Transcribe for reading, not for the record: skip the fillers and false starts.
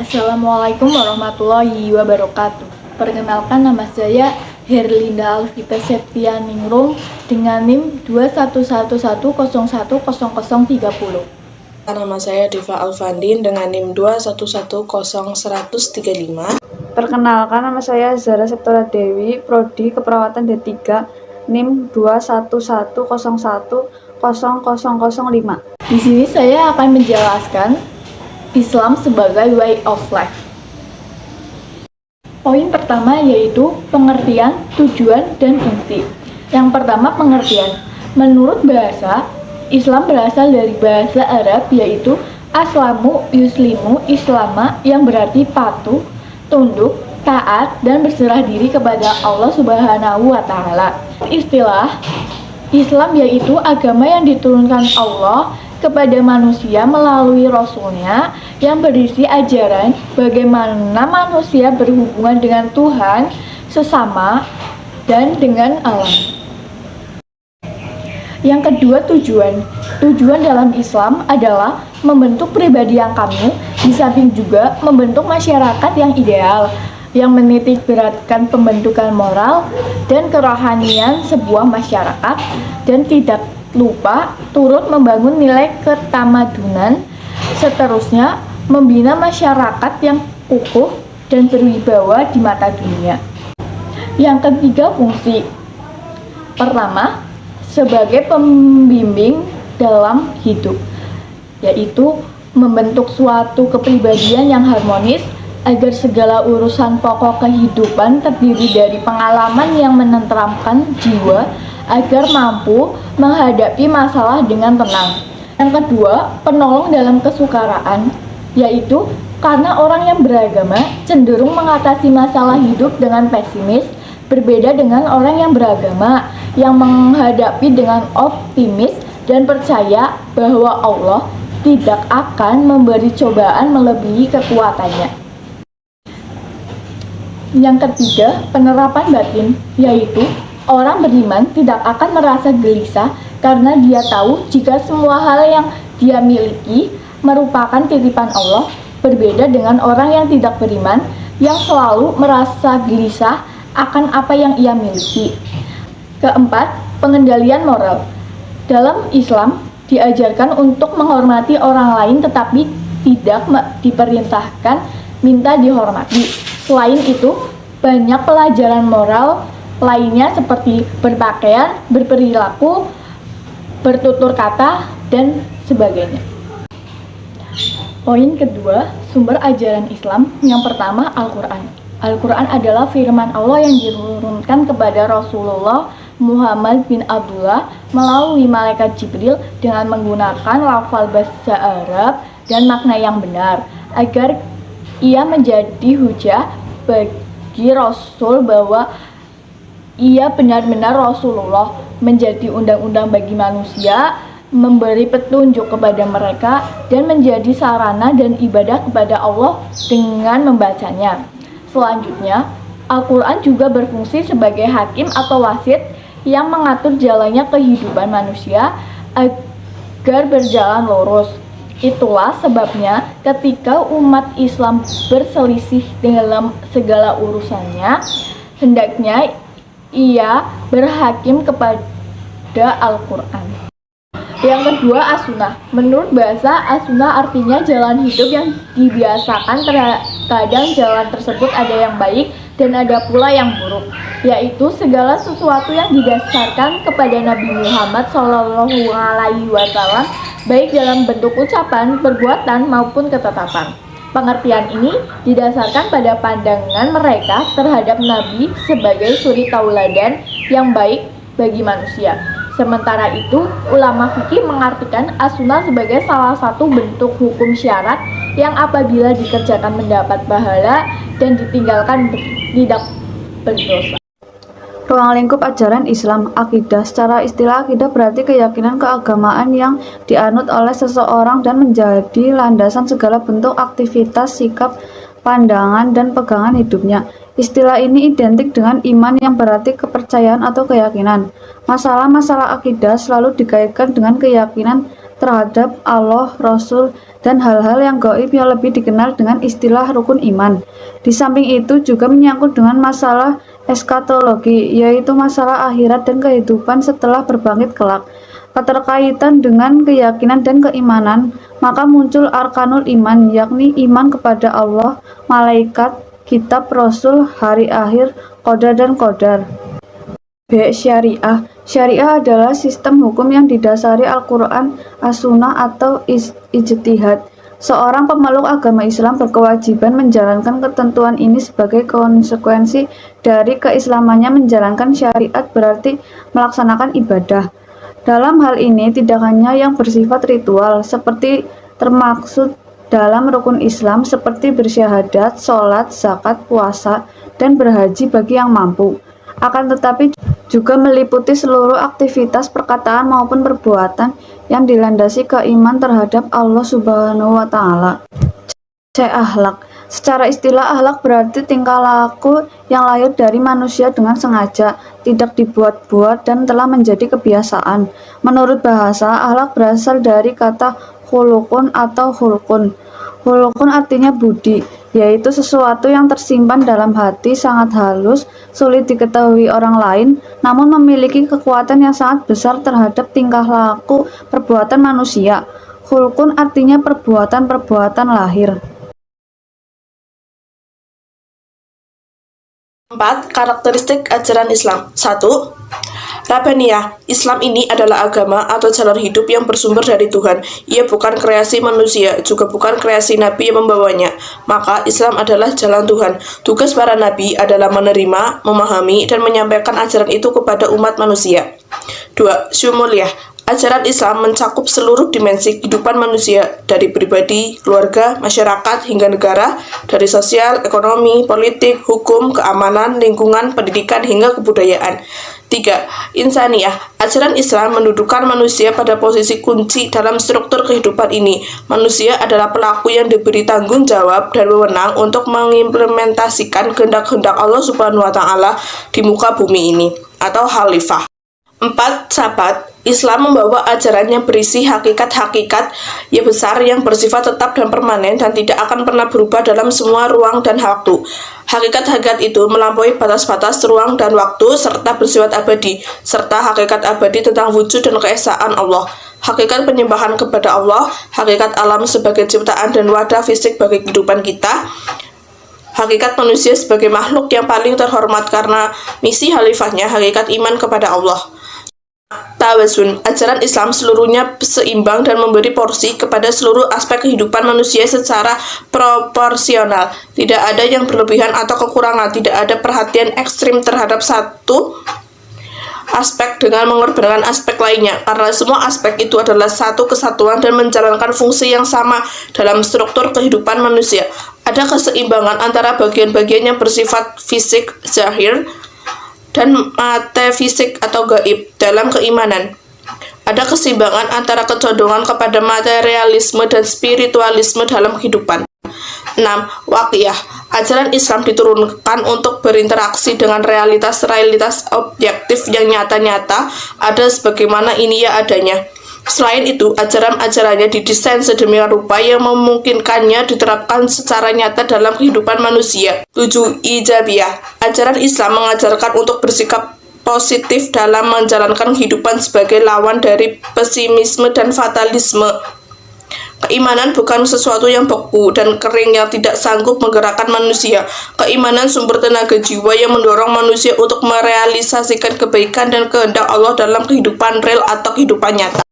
Assalamualaikum warahmatullahi wabarakatuh. Perkenalkan, nama saya Herlinda Alvita Septianingrum dengan NIM 2111010030. Nama saya Diva Alfandin dengan NIM 21100135. Perkenalkan, nama saya Zara Septora Dewi, Prodi Keperawatan D3, NIM 2110100005. Di sini saya akan menjelaskan Islam sebagai way of life. Poin pertama yaitu pengertian, tujuan, dan fungsi. Yang pertama, pengertian. Menurut bahasa, Islam berasal dari bahasa Arab yaitu aslamu, yuslimu, islama, yang berarti patuh, tunduk, taat, dan berserah diri kepada Allah Subhanahu wa Ta'ala. Istilah Islam yaitu agama yang diturunkan Allah kepada manusia melalui Rasulnya yang berisi ajaran bagaimana manusia berhubungan dengan Tuhan, sesama, dan dengan alam. Yang kedua, tujuan. Tujuan dalam Islam adalah membentuk pribadi yang kamu, di samping juga membentuk masyarakat yang ideal, yang menitik beratkan pembentukan moral dan kerohanian sebuah masyarakat, dan tidak lupa turut membangun nilai ketamadunan, seterusnya membina masyarakat yang kukuh dan berwibawa di mata dunia. Yang ketiga, fungsi. Pertama, sebagai pembimbing dalam hidup, yaitu membentuk suatu kepribadian yang harmonis agar segala urusan pokok kehidupan terdiri dari pengalaman yang menenteramkan jiwa agar mampu menghadapi masalah dengan tenang. Yang kedua, penolong dalam kesukaraan, yaitu karena orang yang beragama cenderung mengatasi masalah hidup dengan pesimis, berbeda dengan orang yang beragama yang menghadapi dengan optimis dan percaya bahwa Allah tidak akan memberi cobaan melebihi kekuatannya. Yang ketiga, penerapan batin, yaitu orang beriman tidak akan merasa gelisah karena dia tahu jika semua hal yang dia miliki merupakan titipan Allah, berbeda dengan orang yang tidak beriman yang selalu merasa gelisah akan apa yang ia miliki. Keempat, pengendalian moral. Dalam Islam diajarkan untuk menghormati orang lain tetapi tidak diperintahkan minta dihormati. Selain itu, banyak pelajaran moral lainnya seperti berpakaian, berperilaku, bertutur kata, dan sebagainya. Poin kedua, sumber ajaran Islam. Yang pertama, Al-Quran. Al-Quran adalah firman Allah yang diturunkan kepada Rasulullah Muhammad bin Abdullah melalui malaikat Jibril dengan menggunakan lafal bahasa Arab dan makna yang benar, agar ia menjadi hujah bagi Rasul bahwa ia benar-benar Rasulullah, menjadi undang-undang bagi manusia, memberi petunjuk kepada mereka, dan menjadi sarana dan ibadah kepada Allah dengan membacanya. Selanjutnya, Al-Quran juga berfungsi sebagai hakim atau wasit yang mengatur jalannya kehidupan manusia agar berjalan lurus. Itulah sebabnya ketika umat Islam berselisih dalam segala urusannya, hendaknya ia berhakim kepada Al-Quran. Yang kedua, as-sunnah. Menurut bahasa, as-sunnah artinya jalan hidup yang dibiasakan. Terkadang jalan tersebut ada yang baik dan ada pula yang buruk, yaitu segala sesuatu yang didasarkan kepada Nabi Muhammad SAW, baik dalam bentuk ucapan, perbuatan, maupun ketetapan. Pengertian ini didasarkan pada pandangan mereka terhadap Nabi sebagai suri tauladan yang baik bagi manusia. Sementara itu, ulama fikih mengartikan as-sunnah sebagai salah satu bentuk hukum syarat yang apabila dikerjakan mendapat pahala dan ditinggalkan tidak berdosa. Ruang lingkup ajaran Islam. Akidah. Secara istilah, akidah berarti keyakinan keagamaan yang dianut oleh seseorang dan menjadi landasan segala bentuk aktivitas, sikap, pandangan, dan pegangan hidupnya. Istilah ini identik dengan iman yang berarti kepercayaan atau keyakinan. Masalah-masalah akidah selalu dikaitkan dengan keyakinan terhadap Allah, Rasul, dan hal-hal yang gaib yang lebih dikenal dengan istilah rukun iman. Di samping itu juga menyangkut dengan masalah eskatologi, yaitu masalah akhirat dan kehidupan setelah berbangkit kelak. Keterkaitan dengan keyakinan dan keimanan, maka muncul arkanul iman, yakni iman kepada Allah, malaikat, kitab, rasul, hari akhir, qada dan qadar. B. Syariah. Syariah adalah sistem hukum yang didasari Al-Quran, As-Sunnah atau ijtihad. Seorang pemeluk agama Islam berkewajiban menjalankan ketentuan ini sebagai konsekuensi dari keislamannya. Menjalankan syariat berarti melaksanakan ibadah. Dalam hal ini tidak hanya yang bersifat ritual seperti termaksud dalam rukun Islam seperti bersyahadat, sholat, zakat, puasa, dan berhaji bagi yang mampu. Akan tetapi juga meliputi seluruh aktivitas perkataan maupun perbuatan yang dilandasi keiman terhadap Allah Subhanahu wa Ta'ala. C. Akhlak. Secara istilah, akhlak berarti tingkah laku yang lahir dari manusia dengan sengaja, tidak dibuat-buat dan telah menjadi kebiasaan. Menurut bahasa, akhlak berasal dari kata khulukun atau hulkun. Hulkun artinya budi, yaitu sesuatu yang tersimpan dalam hati, sangat halus, sulit diketahui orang lain, namun memiliki kekuatan yang sangat besar terhadap tingkah laku perbuatan manusia. Hulkun artinya perbuatan-perbuatan lahir. 4. Karakteristik ajaran Islam. 1. Rabbaniyah. Islam ini adalah agama atau jalan hidup yang bersumber dari Tuhan. Ia bukan kreasi manusia, juga bukan kreasi Nabi yang membawanya. Maka Islam adalah jalan Tuhan. Tugas para Nabi adalah menerima, memahami, dan menyampaikan ajaran itu kepada umat manusia. 2. Syumuliyah. Ajaran Islam mencakup seluruh dimensi kehidupan manusia, dari pribadi, keluarga, masyarakat, hingga negara, dari sosial, ekonomi, politik, hukum, keamanan, lingkungan, pendidikan, hingga kebudayaan. 3. Insaniyah. Ajaran Islam mendudukan manusia pada posisi kunci dalam struktur kehidupan ini. Manusia adalah pelaku yang diberi tanggung jawab dan wewenang untuk mengimplementasikan kehendak-kehendak Allah Subhanahu wa Ta'ala di muka bumi ini, atau khalifah. 4. Sabat. Islam membawa ajaran yang berisi hakikat-hakikat yang besar yang bersifat tetap dan permanen dan tidak akan pernah berubah dalam semua ruang dan waktu. Hakikat-hakikat itu melampaui batas-batas ruang dan waktu serta bersifat abadi, serta hakikat abadi tentang wujud dan keesaan Allah. Hakikat penyembahan kepada Allah, hakikat alam sebagai ciptaan dan wadah fisik bagi kehidupan kita, hakikat manusia sebagai makhluk yang paling terhormat karena misi khalifahnya, hakikat iman kepada Allah. Tawazun. Ajaran Islam seluruhnya seimbang dan memberi porsi kepada seluruh aspek kehidupan manusia secara proporsional. Tidak ada yang berlebihan atau kekurangan, tidak ada perhatian ekstrim terhadap satu aspek dengan mengorbankan aspek lainnya, karena semua aspek itu adalah satu kesatuan dan menjalankan fungsi yang sama dalam struktur kehidupan manusia. Ada keseimbangan antara bagian-bagian yang bersifat fisik, zahir, dan metafisik atau gaib dalam keimanan. Ada keseimbangan antara kecondongan kepada materialisme dan spiritualisme dalam kehidupan. 6. Waqiyah. Ajaran Islam diturunkan untuk berinteraksi dengan realitas-realitas objektif yang nyata-nyata ada sebagaimana ini ya adanya. Selain itu, ajaran-ajarannya didesain sedemikian rupa yang memungkinkannya diterapkan secara nyata dalam kehidupan manusia. 7. Ijabiyah. Ajaran Islam mengajarkan untuk bersikap positif dalam menjalankan kehidupan sebagai lawan dari pesimisme dan fatalisme. Keimanan bukan sesuatu yang beku dan kering yang tidak sanggup menggerakkan manusia. Keimanan sumber tenaga jiwa yang mendorong manusia untuk merealisasikan kebaikan dan kehendak Allah dalam kehidupan real atau kehidupan nyata.